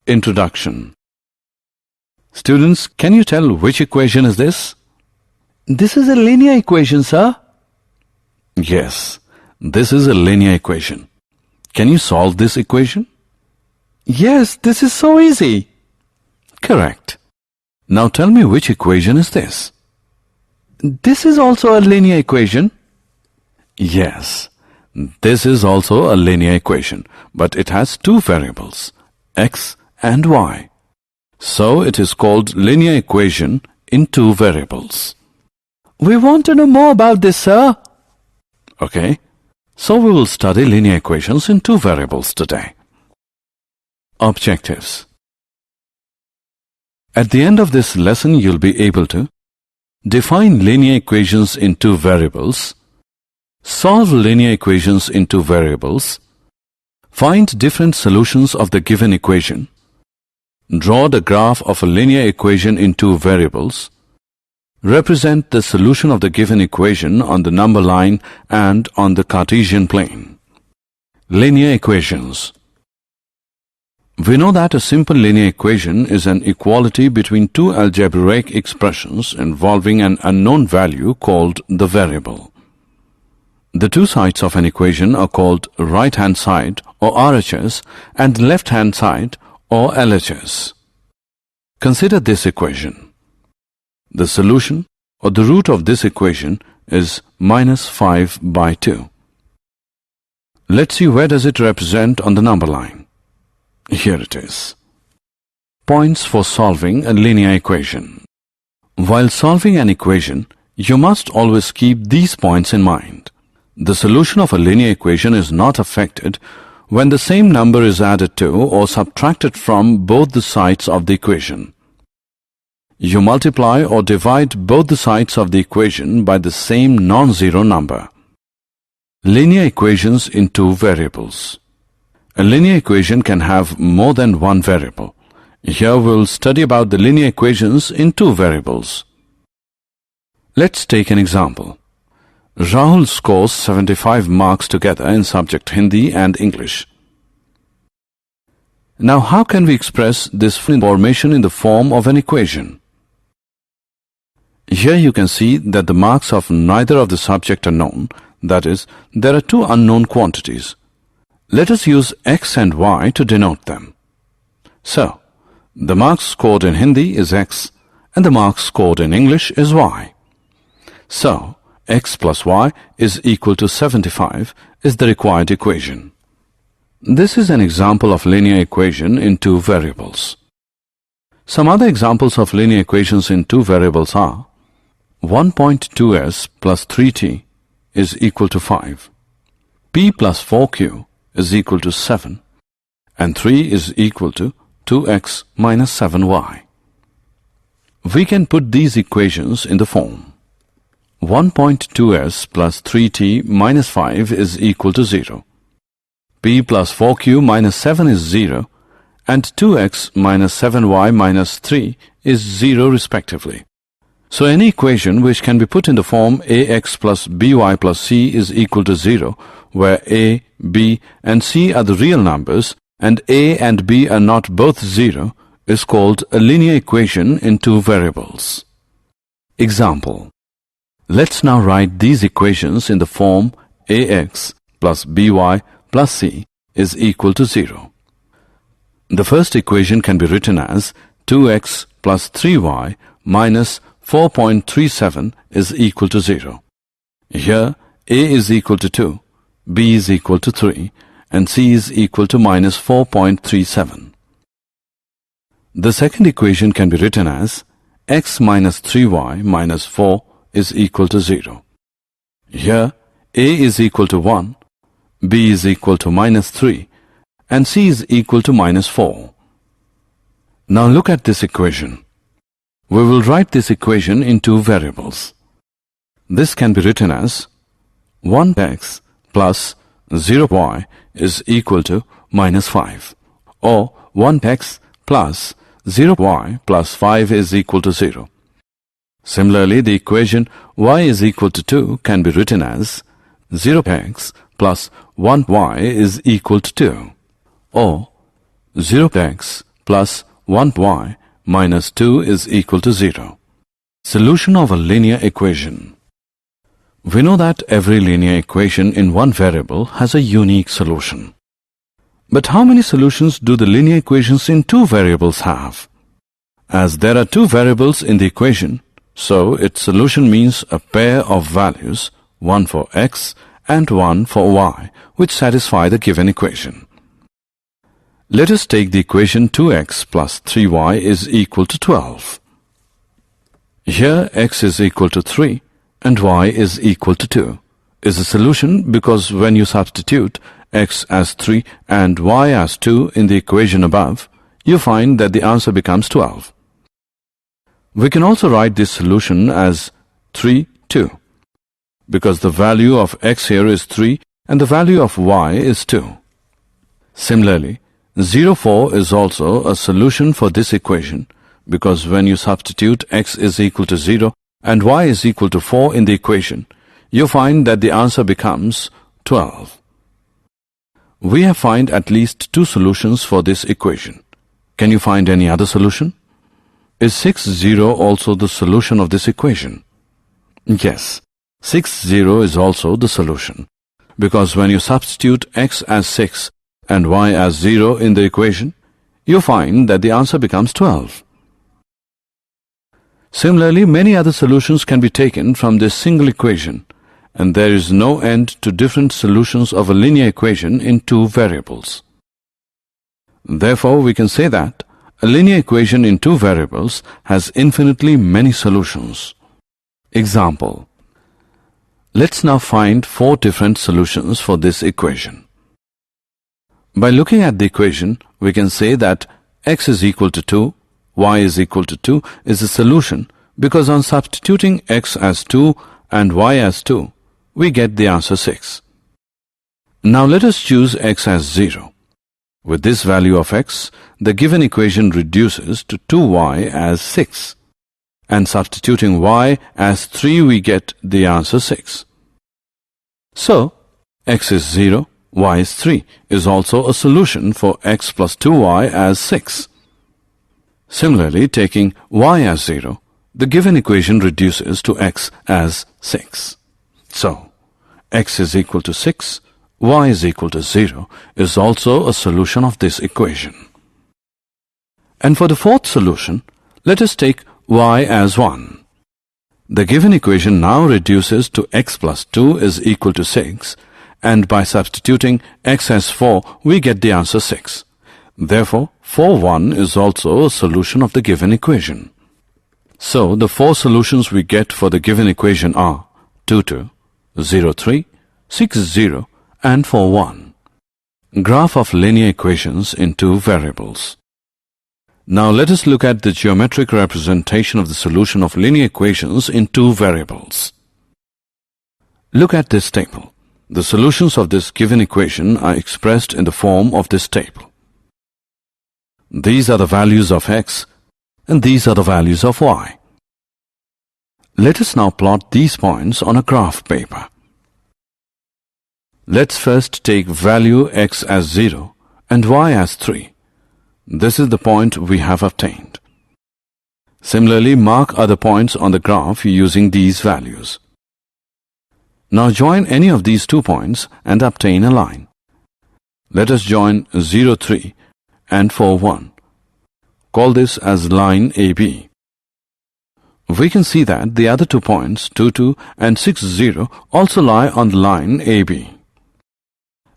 Introduction. Students, can you tell which equation is this? This is a linear equation, sir. Yes, this is a linear equation. Can you solve this equation? Yes, this is so easy. Correct. Now tell me which equation is this? This is also a linear equation. Yes, this is also a linear equation, but it has two variables, x and y. So it is called linear equation in two variables. We want to know more about this, sir. Okay, so we will study linear equations in two variables today. Objectives. At the end of this lesson, you'll be able to define linear equations in two variables, solve linear equations in two variables, find different solutions of the given equation, draw the graph of a linear equation in two variables, represent the solution of the given equation on the number line and on the Cartesian plane. Linear equations. We know that a simple linear equation is an equality between two algebraic expressions involving an unknown value called the variable. The two sides of an equation are called right-hand side or RHS and left-hand side or LHS. Consider this equation. The solution or the root of this equation is -5/2. Let's see where does it represent on the number line. Here it is. Points for solving a linear equation. While solving an equation, you must always keep these points in mind. The solution of a linear equation is not affected when the same number is added to or subtracted from both the sides of the equation. You multiply or divide both the sides of the equation by the same non-zero number. Linear equations in two variables. A linear equation can have more than one variable. Here we'll study about the linear equations in two variables. Let's take an example. Rahul scores 75 marks together in subject Hindi and English. Now how can we express this information in the form of an equation? Here you can see that the marks of neither of the subject are known, that is, there are two unknown quantities. Let us use x and y to denote them. So, the marks scored in Hindi is x and the marks scored in English is y. So, x plus y is equal to 75 is the required equation. This is an example of linear equation in two variables. Some other examples of linear equations in two variables are 1.2s plus 3t is equal to 5, p plus 4q is equal to 7, and 3 is equal to 2x minus 7y. We can put these equations in the form 1.2s plus 3t minus 5 is equal to 0, p plus 4q minus 7 is 0, and 2x minus 7y minus 3 is 0 respectively. So any equation which can be put in the form ax plus by plus c is equal to 0, where a, b and c are the real numbers and a and b are not both 0, is called a linear equation in two variables. Example. Let's now write these equations in the form ax plus by plus c is equal to 0. The first equation can be written as 2x plus 3y minus 4.37 is equal to 0. Here a is equal to 2, b is equal to 3 and c is equal to minus 4.37. The second equation can be written as x minus 3y minus 4 is equal to 0. Here a is equal to 1, b is equal to minus 3 and c is equal to minus 4. Now look at this equation. We will write this equation in two variables. This can be written as 1x plus 0y is equal to minus 5, or 1x plus 0y plus 5 is equal to 0. Similarly, the equation y is equal to 2 can be written as 0x plus 1y is equal to 2, or 0x plus 1y minus 2 is equal to 0. Solution of a linear equation. We know that every linear equation in one variable has a unique solution. But how many solutions do the linear equations in two variables have? As there are two variables in the equation, so its solution means a pair of values, one for x and one for y, which satisfy the given equation. Let us take the equation 2x plus 3y is equal to 12. Here x is equal to 3 and y is equal to 2 is a solution because when you substitute x as 3 and y as 2 in the equation above, you find that the answer becomes 12. We can also write this solution as 3, 2, because the value of x here is 3 and the value of y is 2. Similarly, 0, 4 is also a solution for this equation because when you substitute x is equal to 0 and y is equal to 4 in the equation, you find that the answer becomes 12. We have found at least two solutions for this equation. Can you find any other solution? Is 6, 0 also the solution of this equation? Yes, 6, 0 is also the solution because when you substitute x as 6 and y as 0 in the equation, you find that the answer becomes 12. Similarly, many other solutions can be taken from this single equation, and there is no end to different solutions of a linear equation in two variables. Therefore, we can say that a linear equation in two variables has infinitely many solutions. Example. Let's now find four different solutions for this equation. By looking at the equation, we can say that x is equal to 2, y is equal to 2 is a solution because on substituting x as 2 and y as 2, we get the answer 6. Now let us choose x as 0. With this value of x, the given equation reduces to 2y as 6. And substituting y as 3, we get the answer 6. So, x is 0, y is 3 is also a solution for x plus 2y as 6. Similarly, taking y as 0, the given equation reduces to x as 6. So, x is equal to 6, y is equal to 0 is also a solution of this equation. And for the fourth solution, let us take y as 1. The given equation now reduces to x plus 2 is equal to 6, and by substituting x as 4, we get the answer 6. Therefore, 4, 1 is also a solution of the given equation. So, the four solutions we get for the given equation are 2, 2, 0, 3, 6, 0, and 4, 1. Graph of linear equations in two variables. Now let us look at the geometric representation of the solution of linear equations in two variables. Look at this table. The solutions of this given equation are expressed in the form of this table. These are the values of x and these are the values of y. Let us now plot these points on a graph paper. Let's first take value x as 0 and y as 3. This is the point we have obtained. Similarly, mark other points on the graph using these values. Now join any of these 2 points and obtain a line. Let us join 0, 3 and 4, 1. Call this as line AB. We can see that the other 2 points, 2, 2 and 6, 0, also lie on the line AB.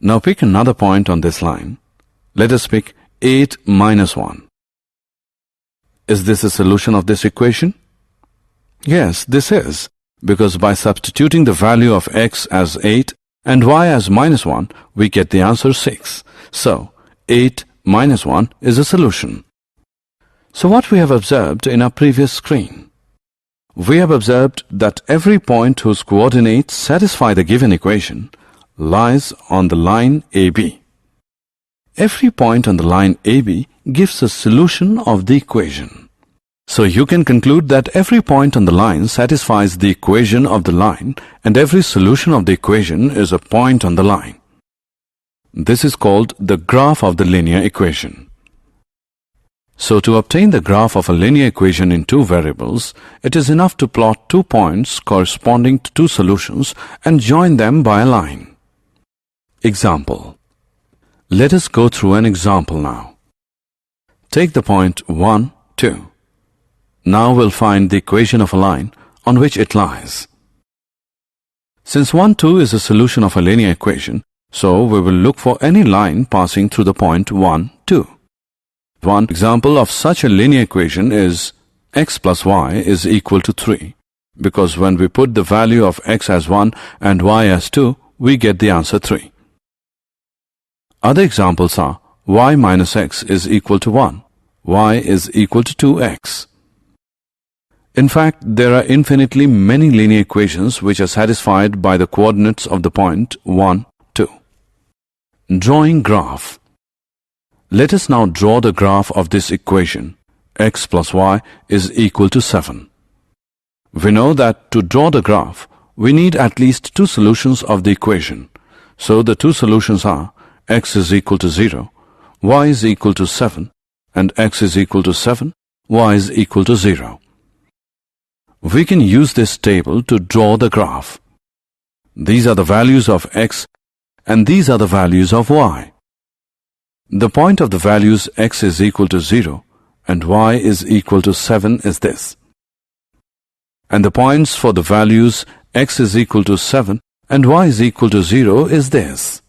Now pick another point on this line. Let us pick 8 minus 1. Is this a solution of this equation? Yes, this is, because by substituting the value of x as 8 and y as minus 1, we get the answer 6. So, 8 minus 1 is a solution. So what we have observed in our previous screen? We have observed that every point whose coordinates satisfy the given equation lies on the line AB. Every point on the line AB gives a solution of the equation. So you can conclude that every point on the line satisfies the equation of the line and every solution of the equation is a point on the line. This is called the graph of the linear equation. So to obtain the graph of a linear equation in two variables, it is enough to plot 2 points corresponding to two solutions and join them by a line. Example. Let us go through an example now. Take the point 1, 2. Now we'll find the equation of a line on which it lies. Since 1, 2 is a solution of a linear equation, so we will look for any line passing through the point 1, 2. One example of such a linear equation is x plus y is equal to 3, because when we put the value of x as 1 and y as 2, we get the answer 3. Other examples are y minus x is equal to 1, y is equal to 2x. In fact, there are infinitely many linear equations which are satisfied by the coordinates of the point 1, 2. Drawing graph. Let us now draw the graph of this equation. X plus y is equal to 7. We know that to draw the graph, we need at least two solutions of the equation. So the two solutions are x is equal to 0, y is equal to 7, and x is equal to 7, y is equal to 0. We can use this table to draw the graph. These are the values of x and these are the values of y. The point of the values x is equal to 0 and y is equal to 7 is this. And the points for the values x is equal to 7 and y is equal to 0 is this.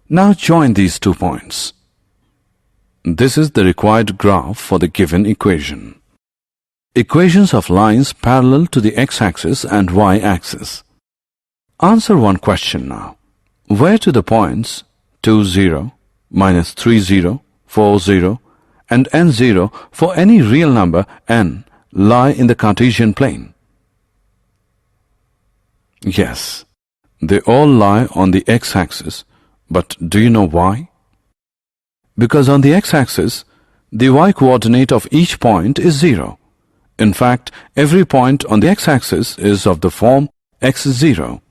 Now join these 2 points. This is the required graph for the given equation. Equations of lines parallel to the x-axis and y-axis. Answer one question now. Where to the points 2, 0, minus 3, 0, 4, 0, and n 0 for any real number n lie in the Cartesian plane? Yes, they all lie on the x-axis, but do you know why? Because on the x-axis, the y-coordinate of each point is 0. In fact, every point on the x-axis is of the form x is 0.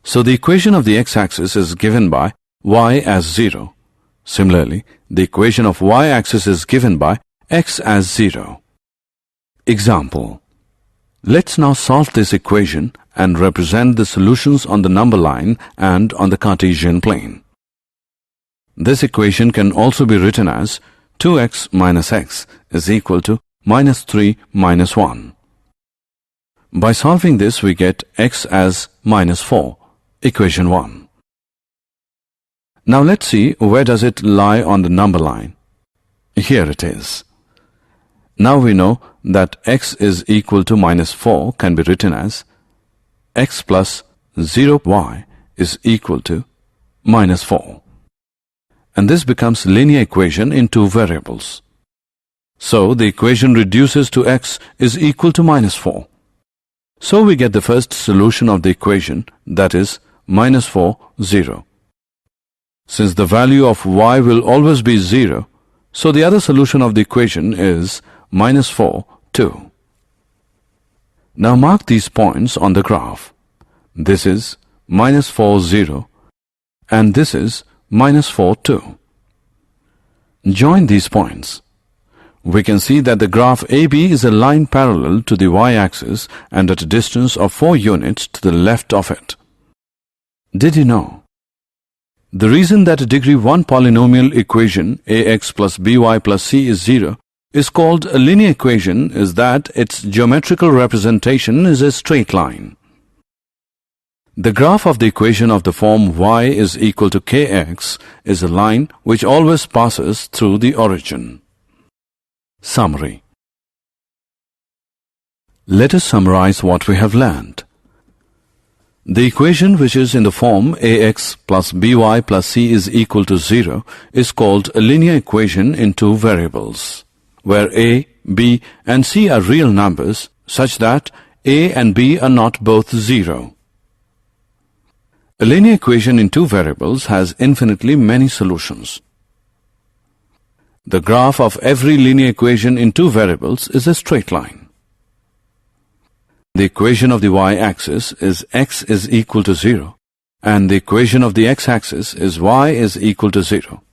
So the equation of the x-axis is given by y as 0. Similarly, the equation of y-axis is given by x as 0. Example. Let's now solve this equation and represent the solutions on the number line and on the Cartesian plane. This equation can also be written as 2x minus x is equal to minus 3 minus 1. By solving this, we get x as minus 4, equation 1. Now let's see where does it lie on the number line. Here it is. Now we know that x is equal to minus 4 can be written as x plus 0y is equal to minus 4. And this becomes linear equation in two variables. So the equation reduces to x is equal to minus 4. So we get the first solution of the equation, that is minus 4, 0. Since the value of y will always be 0, so the other solution of the equation is minus 4, 2. Now mark these points on the graph. This is minus 4, 0 and this is minus 4, 2. Join these points. We can see that the graph AB is a line parallel to the y-axis and at a distance of 4 units to the left of it. Did you know? The reason that a degree 1 polynomial equation ax plus by plus c is 0 is called a linear equation is that its geometrical representation is a straight line. The graph of the equation of the form y is equal to kx is a line which always passes through the origin. Summary. Let us summarize what we have learned. The equation which is in the form ax plus by plus c is equal to 0 is called a linear equation in two variables, where a, b and c are real numbers such that a and b are not both 0. A linear equation in two variables has infinitely many solutions. The graph of every linear equation in two variables is a straight line. The equation of the y-axis is x is equal to 0 and the equation of the x-axis is y is equal to 0.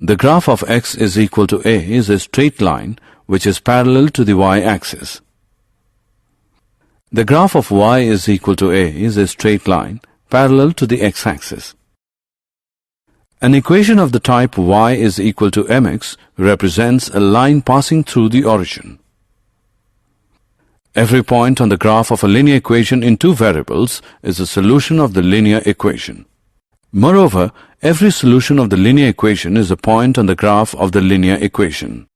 The graph of x is equal to a is a straight line which is parallel to the y-axis. The graph of y is equal to a is a straight line parallel to the x-axis. An equation of the type y is equal to mx represents a line passing through the origin. Every point on the graph of a linear equation in two variables is a solution of the linear equation. Moreover, every solution of the linear equation is a point on the graph of the linear equation.